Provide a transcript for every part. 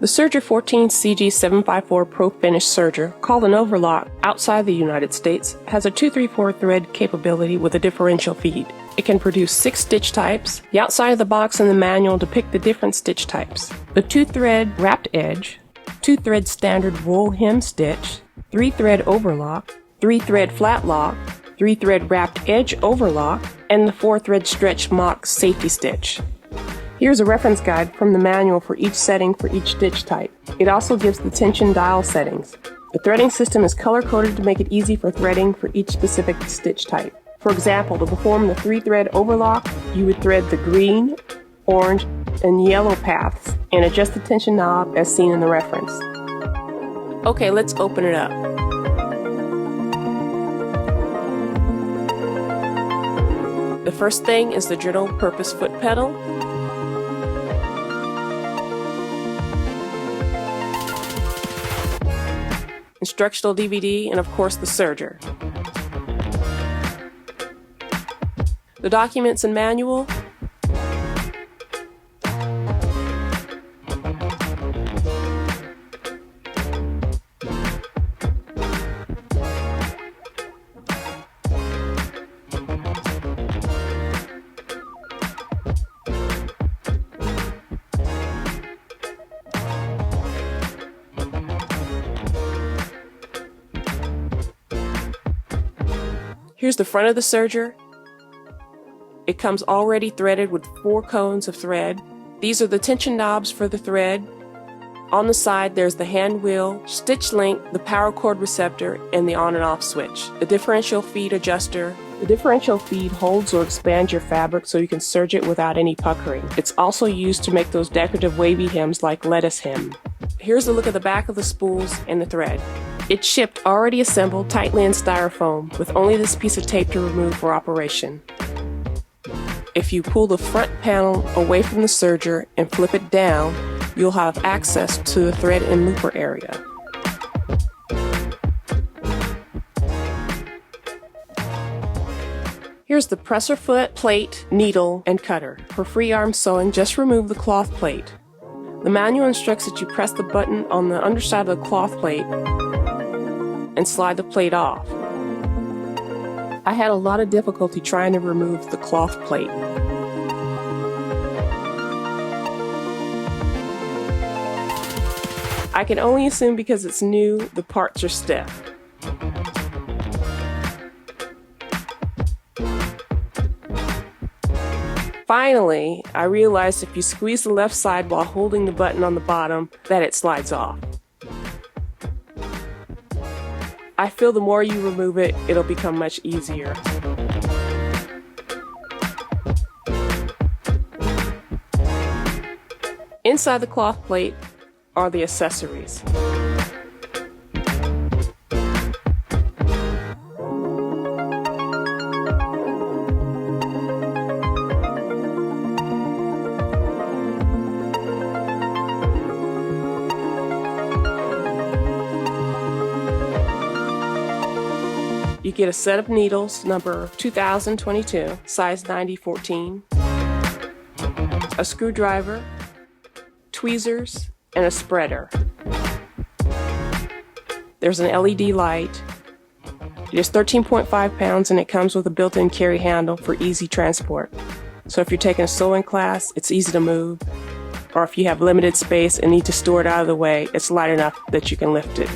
The Serger 14CG754 Pro Finish serger, called an overlock outside the United States, has a 234 thread capability with a differential feed. It can produce 6 stitch types. The outside of the box and the manual depict the different stitch types. The 2-thread wrapped edge, 2-thread standard wool hem stitch, 3-thread overlock, 3-thread flat lock, 3-thread wrapped edge overlock, and the 4-thread stretch mock safety stitch. Here's a reference guide from the manual for each setting for each stitch type. It also gives the tension dial settings. The threading system is color-coded to make it easy for threading for each specific stitch type. For example, to perform the 3-thread overlock, you would thread the green, orange, and yellow paths and adjust the tension knob as seen in the reference. Okay, let's open it up. The first thing is the general purpose foot pedal. Instructional DVD, and of course the serger. The documents and manual. Here's the front of the serger. It comes already threaded with 4 cones of thread. These are the tension knobs for the thread. On the side there's the hand wheel, stitch length, the power cord receptor, and the on and off switch. The differential feed adjuster. The differential feed holds or expands your fabric so you can serge it without any puckering. It's also used to make those decorative wavy hems like lettuce hem. Here's a look at the back of the spools and the thread. It's shipped already assembled tightly in styrofoam with only this piece of tape to remove for operation. If you pull the front panel away from the serger and flip it down, you'll have access to the thread and looper area. Here's the presser foot, plate, needle, and cutter. For free arm sewing, just remove the cloth plate. The manual instructs that you press the button on the underside of the cloth plate and slide the plate off. I had a lot of difficulty trying to remove the cloth plate. I can only assume because it's new, the parts are stiff. Finally, I realized if you squeeze the left side while holding the button on the bottom, that it slides off. I feel the more you remove it, it'll become much easier. Inside the cloth plate are the accessories. You get a set of needles, number 2022, size 90-14, a screwdriver, tweezers, and a spreader. There's an LED light. It is 13.5 pounds and it comes with a built-in carry handle for easy transport. So if you're taking a sewing class, it's easy to move. Or if you have limited space and need to store it out of the way, it's light enough that you can lift it.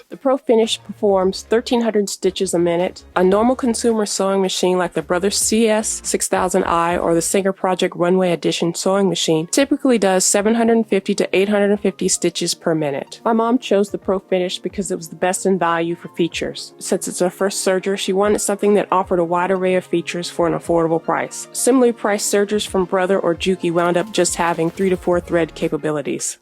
The Pro Finish performs 1,300 stitches a minute. A normal consumer sewing machine like the Brothers CS6000i or the Singer Project Runway Edition sewing machine typically does 750 to 850 stitches per minute. My mom chose the Pro Finish because it was the best in value for features. Since it's her first serger, she wanted something that offered a wide array of features for an affordable price. Similarly priced sergers from Brother or Juki wound up just having 3 to 4 thread capabilities.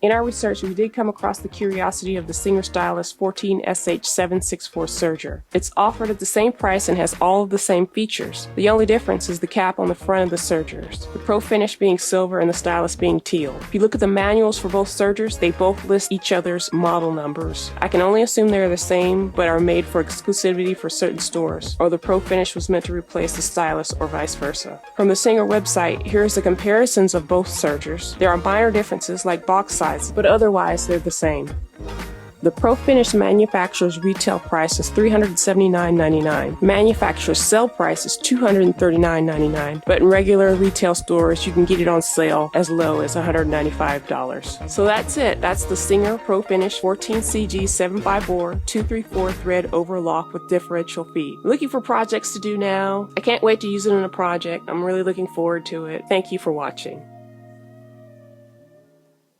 In our research, we did come across the curiosity of the Singer Stylus 14CG754 Serger. It's offered at the same price and has all of the same features. The only difference is the cap on the front of the Sergers, the Pro finish being silver and the Stylus being teal. If you look at the manuals for both Sergers, they both list each other's model numbers. I can only assume they're the same, but are made for exclusivity for certain stores, or the Pro finish was meant to replace the Stylus or vice versa. From the Singer website, here's the comparisons of both Sergers. There are minor differences like box size, but otherwise they're the same. The Pro Finish manufacturer's retail price is $379.99. Manufacturer's sale price is $239.99, but in regular retail stores you can get it on sale as low as $195. So that's it. That's the Singer Pro Finish 14CG754 234 thread overlock with differential feed. Looking for projects to do now? I can't wait to use it in a project. I'm really looking forward to it. Thank you for watching.